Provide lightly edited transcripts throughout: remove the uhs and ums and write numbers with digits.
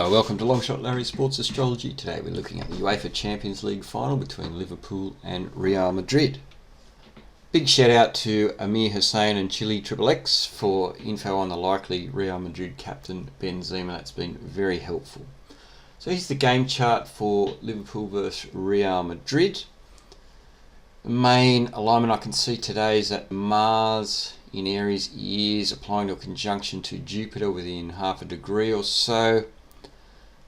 Hello, welcome to Longshot Larry Sports Astrology. Today we're looking at the UEFA Champions League Final between Liverpool and Real Madrid. Big shout out to Amir Hussain and Chile Triple X for info on the likely Real Madrid captain Benzema. That's been very helpful. So here's the game chart for Liverpool versus Real Madrid. The main alignment I can see today is that Mars in Aries is applying to a conjunction to Jupiter within half a degree or so.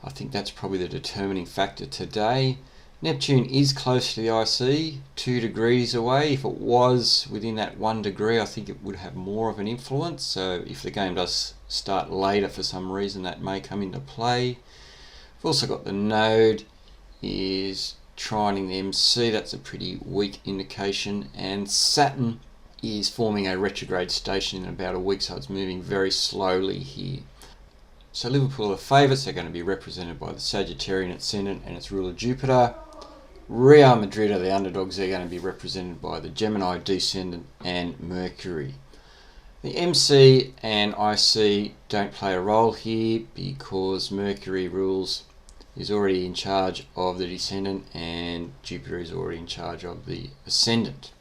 I think that's probably the determining factor today. Neptune is close to the IC, 2 degrees away. If it was within that 1 degree, I think it would have more of an influence. So if the game does start later for some reason, that may come into play. We've also got the node is trining the MC. That's a pretty weak indication. And Saturn is forming a retrograde station in about a week, so it's moving very slowly here. So Liverpool are favourites. They're going to be represented by the Sagittarian ascendant and its ruler Jupiter. Real Madrid are the underdogs. They're going to be represented by the Gemini descendant and Mercury. The MC and IC don't play a role here because Mercury is already in charge of the descendant and Jupiter is already in charge of the ascendant.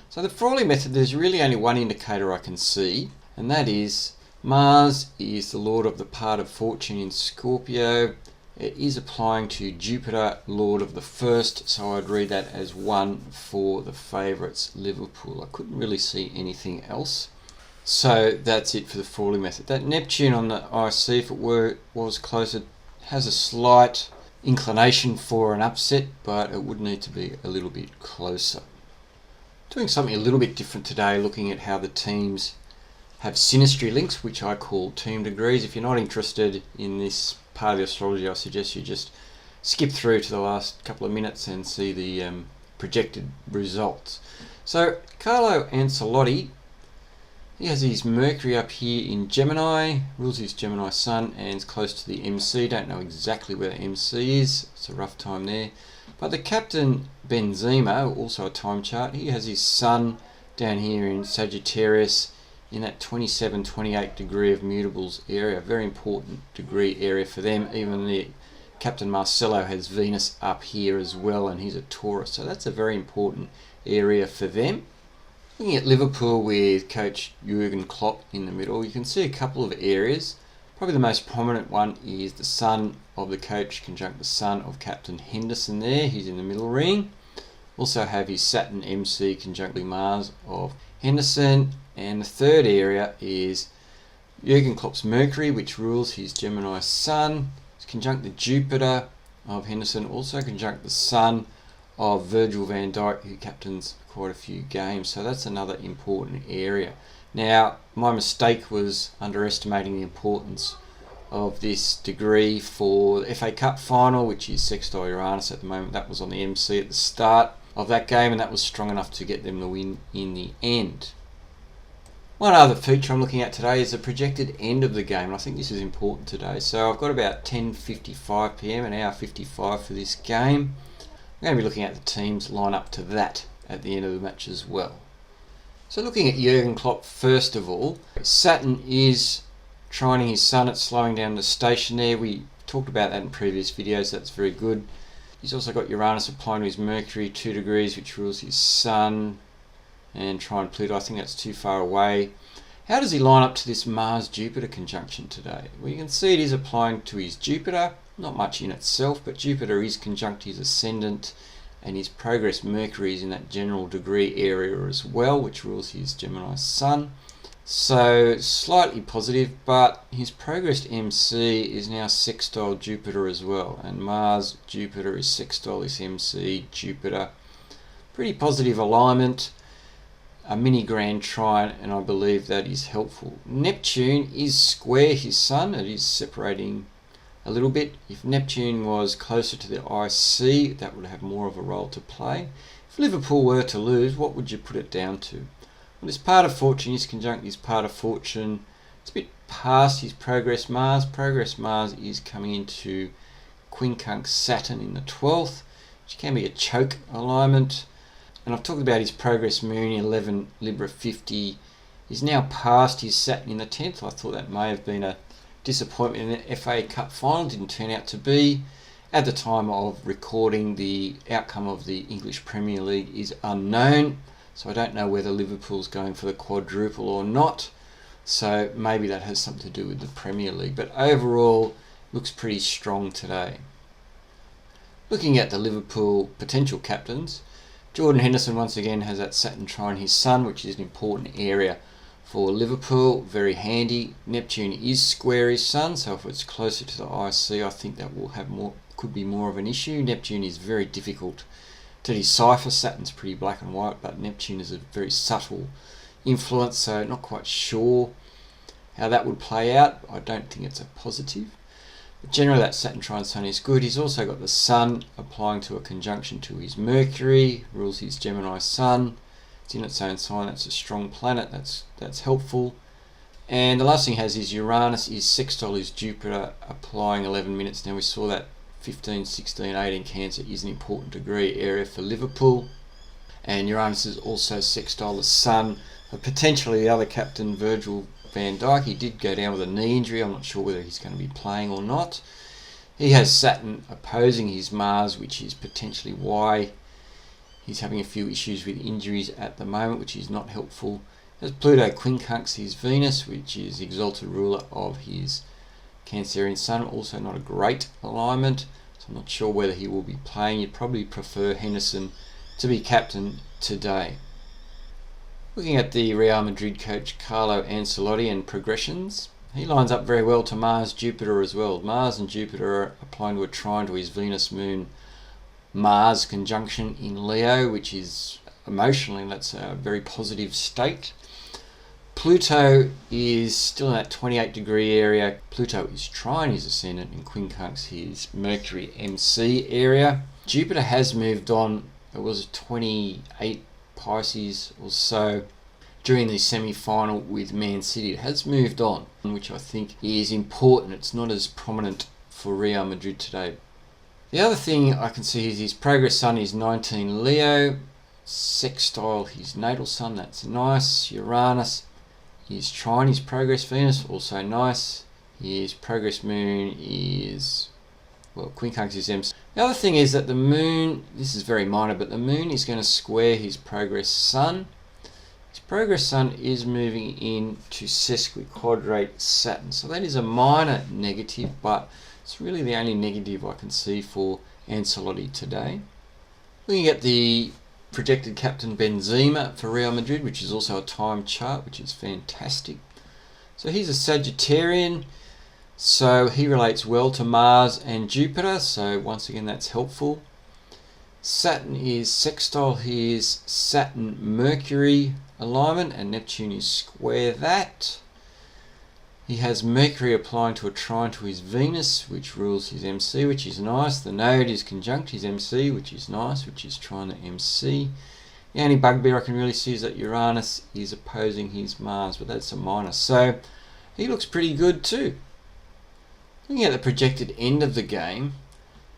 So the Frawley method, there's really only one indicator I can see, and that is Mars is the Lord of the part of fortune in Scorpio. It is applying to Jupiter, Lord of the first, so I'd read that as 1 for the favourites, Liverpool. I couldn't really see anything else. So that's it for the Frawley method. That Neptune on the IC, if it was closer, has a slight inclination for an upset, but it would need to be a little bit closer. Doing something a little bit different today, looking at how the teams have synastry links, which I call team degrees. If you're not interested in this part of the astrology, I suggest you just skip through to the last couple of minutes and see the projected results. So Carlo Ancelotti, he has his Mercury up here in Gemini, rules his Gemini sun and is close to the MC. Don't know exactly where the MC is, it's a rough time there. But the captain Benzema, also a time chart, he has his sun down here in Sagittarius in that 27-28 degree of mutables area. Very important degree area for them. Even the captain Marcelo has Venus up here as well, and he's a Taurus, so that's a very important area for them. Looking at Liverpool with coach Jurgen Klopp in the middle, you can see a couple of areas. Probably the most prominent one is the sun of the coach conjunct the sun of Captain Henderson there. He's in the middle ring. Also have his Saturn MC conjunct the Mars of Henderson. And the third area is Jurgen Klopp's Mercury, which rules his Gemini sun. It's conjunct the Jupiter of Henderson, also conjunct the sun of Virgil van Dijk, who captains quite a few games. So that's another important area. Now, my mistake was underestimating the importance of this degree for the FA Cup final, which is sextile Uranus at the moment. That was on the MC at the start of that game, and that was strong enough to get them the win in the end. One other feature I'm looking at today is the projected end of the game, and I think this is important today. So I've got about 10:55 PM, an hour 55 for this game. I'm going to be looking at the teams line up to that at the end of the match as well. So looking at Jurgen Klopp first of all, Saturn is trining his sun, it's slowing down the station there. We talked about that in previous videos, that's very good. He's also got Uranus applying to his Mercury, 2 degrees, which rules his sun, and trine Pluto. I think that's too far away. How does he line up to this Mars-Jupiter conjunction today? Well, you can see it is applying to his Jupiter, not much in itself, but Jupiter is conjunct his ascendant, and his progress Mercury is in that general degree area as well, which rules his Gemini sun. So slightly positive, but his progressed MC is now sextile Jupiter as well, and Mars Jupiter is sextile this MC Jupiter. Pretty positive alignment, a mini grand trine, and I believe that is helpful. Neptune is square his sun, it is separating a little bit. If Neptune was closer to the IC, that would have more of a role to play. If Liverpool were to lose, what would you put it down to? Well, this part of fortune is conjunct this part of fortune. It's a bit past his progress Mars. Progress Mars is coming into quincunx Saturn in the 12th, which can be a choke alignment. And I've talked about his progress moon 11 Libra 50. He's now past his Saturn in the 10th. I thought that may have been a disappointment in the FA Cup final. Didn't turn out to be. At the time of recording, the outcome of the English Premier League is unknown, so I don't know whether Liverpool's going for the quadruple or not, so maybe that has something to do with the Premier League, but overall looks pretty strong today. Looking at the Liverpool potential captains, Jordan Henderson once again has that Saturn trine his sun, which is an important area for Liverpool, very handy. Neptune is square his sun, so if it's closer to the IC, I think that will have could be more of an issue. Neptune is very difficult to decipher. Saturn's pretty black and white, but Neptune is a very subtle influence, so not quite sure how that would play out. I don't think it's a positive. But generally that Saturn trine Sun is good. He's also got the Sun applying to a conjunction to his Mercury, rules his Gemini Sun. It's in its own sign, that's a strong planet, that's helpful. And the last thing it has is Uranus is sextile is Jupiter, applying 11 minutes. Now we saw that 15, 16, 18 Cancer is an important degree area for Liverpool. And Uranus is also sextile the Sun. Potentially the other captain, Virgil van Dijk, he did go down with a knee injury. I'm not sure whether he's going to be playing or not. He has Saturn opposing his Mars, which is potentially why he's having a few issues with injuries at the moment, which is not helpful. As Pluto quincunx his Venus, which is exalted ruler of his Cancerian Sun, also not a great alignment, so I'm not sure whether he will be playing. You'd probably prefer Henderson to be captain today. Looking at the Real Madrid coach Carlo Ancelotti and progressions, he lines up very well to Mars, Jupiter as well. Mars and Jupiter are applying to a trine to his Venus, Moon, Mars conjunction in Leo, which is emotionally, that's a very positive state. Pluto is still in that 28 degree area. Pluto is trine his ascendant and quincunx his Mercury MC area. Jupiter has moved on. It was 28 Pisces or so during the semi-final with Man City. It has moved on, which I think is important. It's not as prominent for Real Madrid today. The other thing I can see is his progress sun is 19 Leo, sextile his natal sun, that's nice. Uranus is trine his progress Venus, also nice. His progress moon is, well, quincunx is MC. The other thing is that the moon, this is very minor, but the moon is going to square his progress sun. His progress sun is moving in to sesquiquadrate Saturn, so that is a minor negative, but it's really the only negative I can see for Ancelotti today. Looking at the projected captain Benzema for Real Madrid, which is also a time chart, which is fantastic. So he's a Sagittarian, so he relates well to Mars and Jupiter, so once again that's helpful. Saturn is sextile his Saturn Mercury alignment, and Neptune is square that. He has Mercury applying to a trine to his Venus, which rules his MC, which is nice. The node is conjunct his MC, which is nice, which is trine the MC. The only bugbear I can really see is that Uranus is opposing his Mars, but that's a minor. So he looks pretty good too. Looking at the projected end of the game,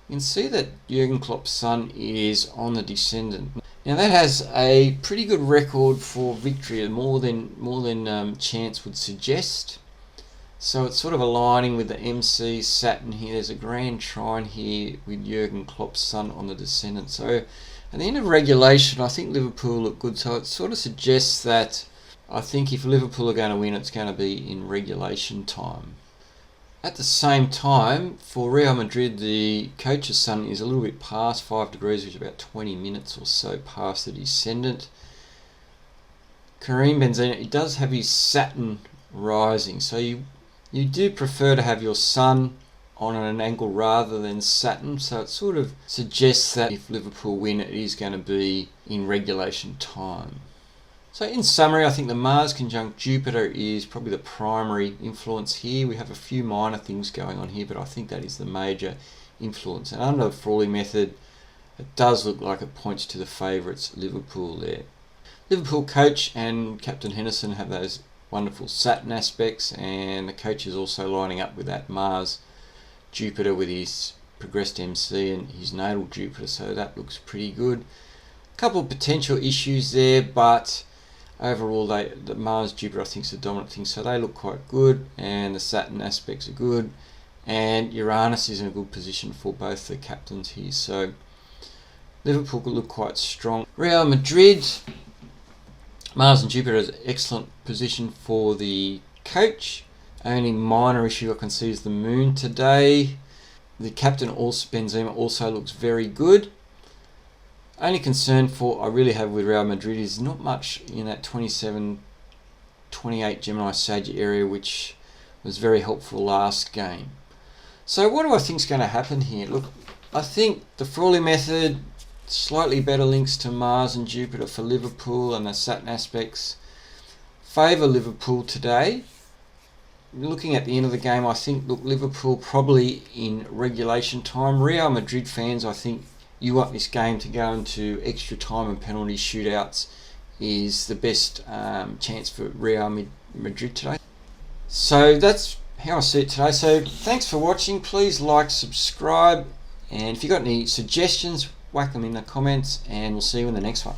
you can see that Jurgen Klopp's sun is on the descendant. Now that has a pretty good record for victory, more than chance would suggest. So it's sort of aligning with the MC Saturn here. There's a grand trine here with Jurgen Klopp's sun on the descendant. So at the end of regulation, I think Liverpool look good. So it sort of suggests that I think if Liverpool are going to win, it's going to be in regulation time. At the same time, for Real Madrid, the coach's sun is a little bit past 5 degrees, which is about 20 minutes or so past the descendant. Karim Benzema, he does have his Saturn rising, so you do prefer to have your sun on an angle rather than Saturn, so it sort of suggests that if Liverpool win, it is going to be in regulation time. So in summary, I think the Mars conjunct Jupiter is probably the primary influence here. We have a few minor things going on here, but I think that is the major influence. And under the Frawley method, it does look like it points to the favourites, Liverpool there. Liverpool coach and Captain Henderson have those wonderful Saturn aspects, and the coach is also lining up with that Mars Jupiter with his progressed MC and his natal Jupiter, so that looks pretty good. A couple of potential issues there, but overall, the Mars Jupiter I think is the dominant thing, so they look quite good, and the Saturn aspects are good, and Uranus is in a good position for both the captains here. So Liverpool could look quite strong. Real Madrid, Mars and Jupiter is an excellent position for the coach. Only minor issue I can see is the moon today. The captain, also Benzema, also looks very good. Only concern I really have with Real Madrid is not much in that 27, 28 Gemini Sage area, which was very helpful last game. So what do I think is going to happen here? Look, I think the Frawley method, slightly better links to Mars and Jupiter for Liverpool, and the Saturn aspects favour Liverpool today. Looking at the end of the game, I think, look, Liverpool probably in regulation time. Real Madrid fans, I think you want this game to go into extra time and penalty shootouts is the best chance for Real Madrid today. So that's how I see it today. So thanks for watching. Please like, subscribe, and if you've got any suggestions, whack them in the comments, and we'll see you in the next one.